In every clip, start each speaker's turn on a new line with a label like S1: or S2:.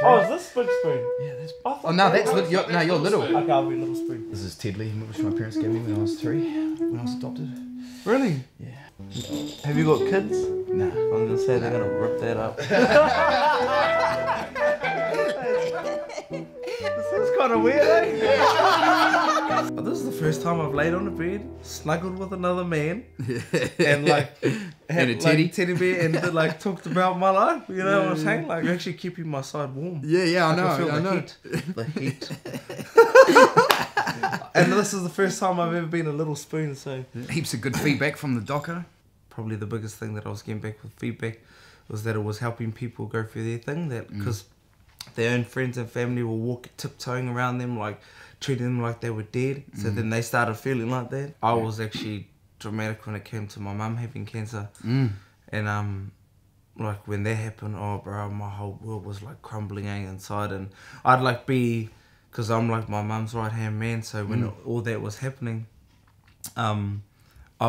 S1: tree.
S2: Oh, is this big spoon?
S1: Yeah, that's.
S2: I thought
S1: Oh no, that's
S2: that
S1: you're, no, you're little.
S2: Okay, I'll be little spoon.
S1: This is Ted Lee, which my parents gave me when I was 3, when I was adopted.
S2: Really?
S1: Yeah.
S2: Have you got kids?
S1: Nah.
S2: I'm gonna say they're gonna rip that up. This is kind of weird, eh? This is the first time I've laid on a bed, snuggled with another man, and like had
S1: a teddy.
S2: like, teddy bear, and like talked about my life. You know what I'm saying? Like actually keeping my side warm.
S1: Yeah, I know.
S2: I feel
S1: I
S2: the
S1: know.
S2: heat. The heat. And this is the first time I've ever been a little spoon, so
S1: Heaps of good feedback from the docker.
S2: probably the biggest thing that I was getting back with feedback was that it was helping people go through their thing, that because their own friends and family were tiptoeing around them, like treating them like they were dead, so then they started feeling like that. I was actually dramatic when it came to my mum having cancer, and like when that happened, oh bro, my whole world was like crumbling inside, and I'd like be, because I'm like my mum's right hand man, so when all that was happening, I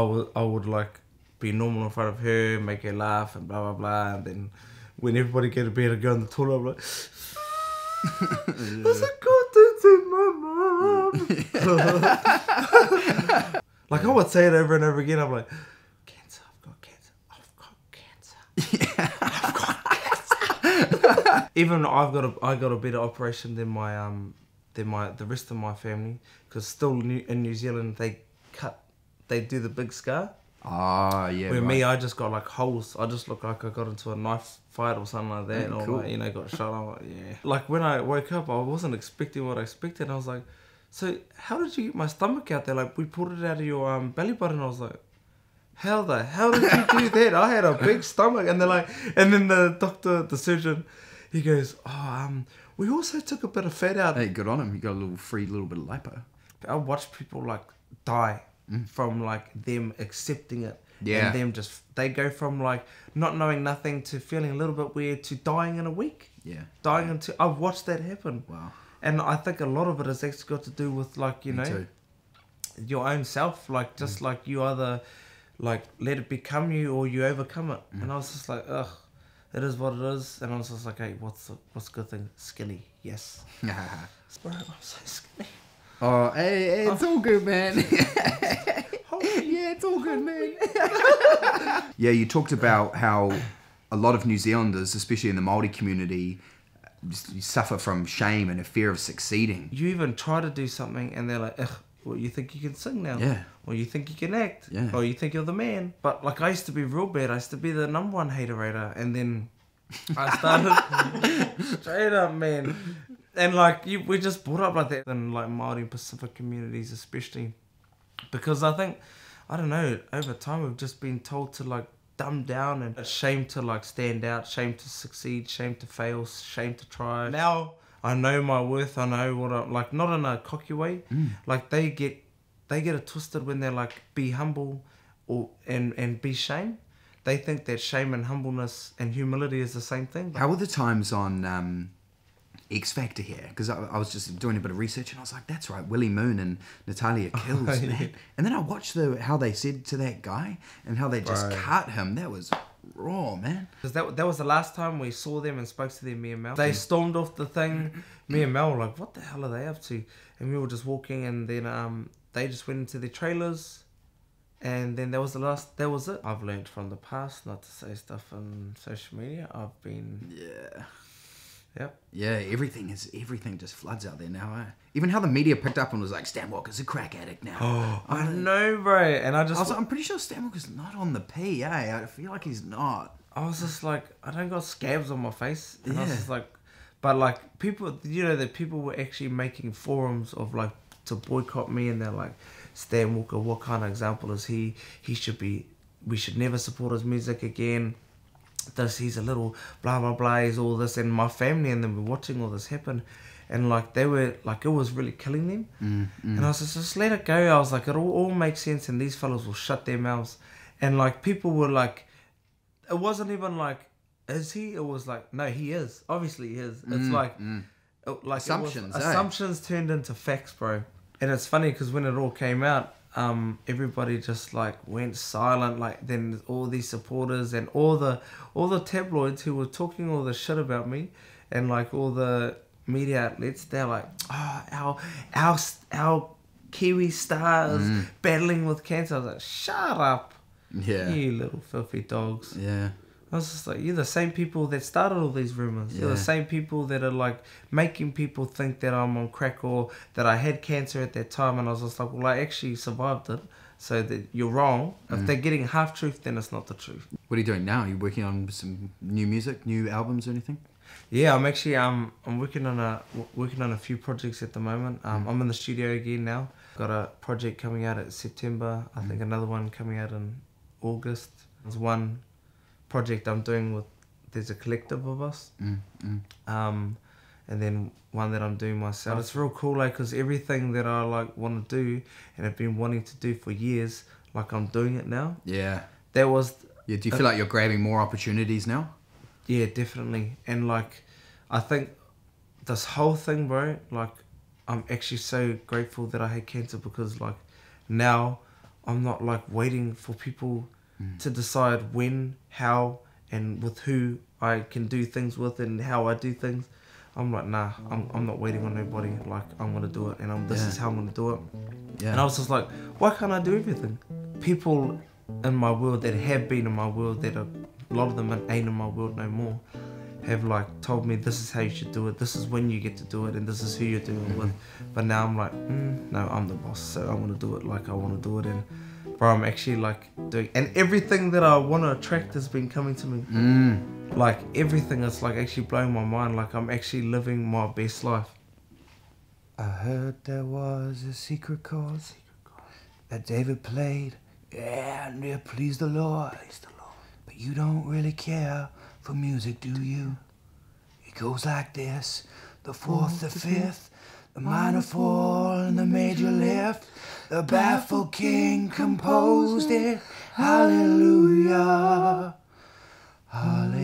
S2: would like be normal in front of her, make her laugh and blah blah blah, and then when everybody get to bed and go in the toilet, I'm like, I said, God, that's in my mum. Like I would say it over and over again. I'm like, cancer, I've got cancer, I've got cancer. Even I got a better operation than the rest of my family, because still in New Zealand they do the big scar.
S1: Ah, yeah.
S2: Where
S1: right.
S2: me, I just got like holes. I just look like I got into a knife fight or something like that, or
S1: cool.
S2: like, got shot. I'm like, yeah. Like when I woke up, I wasn't expecting what I expected. I was like, so how did you get my stomach out there? Like we pulled it out of your belly button. I was like, how the hell did you do that? I had a big stomach, and they're like, and then the doctor, the surgeon, he goes, we also took a bit of fat out.
S1: Hey, good on him. You got a little bit of lipo.
S2: I watch people like die from like them accepting it.
S1: Yeah.
S2: And them they go from like not knowing nothing to feeling a little bit weird to dying in a week.
S1: Yeah.
S2: I've watched that happen.
S1: Wow.
S2: And I think a lot of it has actually got to do with like, you
S1: Me
S2: know,
S1: too.
S2: your own self. Like just like you either like let it become you or you overcome it. And I was just like, ugh, it is what it is. And I was just like, hey, what's a good thing? Skinny, yes. Bro, I'm so skinny.
S1: Oh, hey, it's all good, man. Yeah, it's all good, man. Yeah, you talked about how a lot of New Zealanders, especially in the Māori community, just suffer from shame and a fear of succeeding.
S2: You even try to do something and they're like, ugh, well, you think you can sing now?
S1: Yeah.
S2: Or you think you can act?
S1: Yeah.
S2: Or you think you're the man? But like I used to be real bad. I used to be the number one hater-rater, and then I started straight up, man. And like we just brought up like that in like Māori and Pacific communities especially, because I think, I don't know, over time we've just been told to like dumb down, and shame to like stand out, shame to succeed, shame to fail, shame to try. Now I know my worth. I know what I'm like, not in a cocky way. Like they get it twisted when they're like be humble or and be shame. They think that shame and humbleness and humility is the same thing.
S1: How were the times on X Factor here? Because I was just doing a bit of research and I was like, that's right, Willie Moon and Natalia Kills,
S2: yeah.
S1: man. And then I watched how they said to that guy and how they just cut him. That was raw, man.
S2: Because that was the last time we saw them and spoke to them, me and Mel. They stormed off the thing. Me and Mel were like, what the hell are they up to? And we were just walking, and then they just went into their trailers. And then that was it. I've learned from the past not to say stuff on social media. I've been...
S1: Yeah.
S2: Yep.
S1: Yeah, everything just floods out there now, eh? Even how the media picked up and was like, Stan Walker's a crack addict now.
S2: Oh, I know, bro. And I was
S1: like, I'm pretty sure Stan Walker's not on the P, eh? I feel like he's not.
S2: I was just like, I don't got scabs on my face. And I was
S1: Yeah.
S2: just like, but like people, you know, that people were actually making forums of like to boycott me, and they're like, Stan Walker, what kind of example is he? We should never support his music again. He's a little blah blah blah, he's all this, and my family and them were watching all this happen, and like they were like, it was really killing them. And I was just let it go. I was like, it all makes sense, and these fellas will shut their mouths. And like people were like, it wasn't even like, is he? It was like, no, he is, obviously he is. It's like
S1: Assumptions,
S2: assumptions turned into facts, bro. And it's funny because when it all came out, everybody just like went silent. Like then all these supporters and all the tabloids who were talking all this shit about me, and like all the media outlets, they're like, oh, our Kiwi stars battling with cancer. I was like, shut up, you little filthy dogs.
S1: Yeah.
S2: I was just like, you're the same people that started all these rumors. You're the same people that are like making people think that I'm on crack or that I had cancer at that time. And I was just like, well, I actually survived it. So that you're wrong. If they're getting half truth, then it's not the truth.
S1: What are you doing now? Are you working on some new music, new albums or anything?
S2: Yeah, I'm actually I'm working on a few projects at the moment. I'm in the studio again now. Got a project coming out at September. I think another one coming out in August. There's one project I'm doing with. There's a collective of us. And then one that I'm doing myself. It's real cool, like, because everything that I like want to do and have been wanting to do for years, like I'm doing it now.
S1: Yeah.
S2: That was.
S1: Yeah. Do you feel like you're grabbing more opportunities now?
S2: Yeah, definitely. And like, I think this whole thing, bro, like, I'm actually so grateful that I had cancer because like now I'm not like waiting for people to decide when, how, and with who I can do things with and how I do things. I'm like, nah, I'm not waiting on nobody. Like, I'm going to do it, and this is how I'm going to do it. Yeah. And I was just like, why can't I do everything? People in my world that have been in my world, that a lot of them ain't in my world no more, have like told me this is how you should do it, this is when you get to do it, and this is who you're doing it with. But now I'm like, no, I'm the boss, so I want to do it like I want to do it. And bro, I'm actually like doing, and everything that I want to attract has been coming to me. Like everything is like actually blowing my mind. Like I'm actually living my best life.
S1: I heard there was a secret chord that David played, and it pleased the Lord. But you don't really care for music, do you? It goes like this: the fourth, the fifth, the minor fall, and the major lift. The baffled king composed it. Hallelujah. Hallelujah.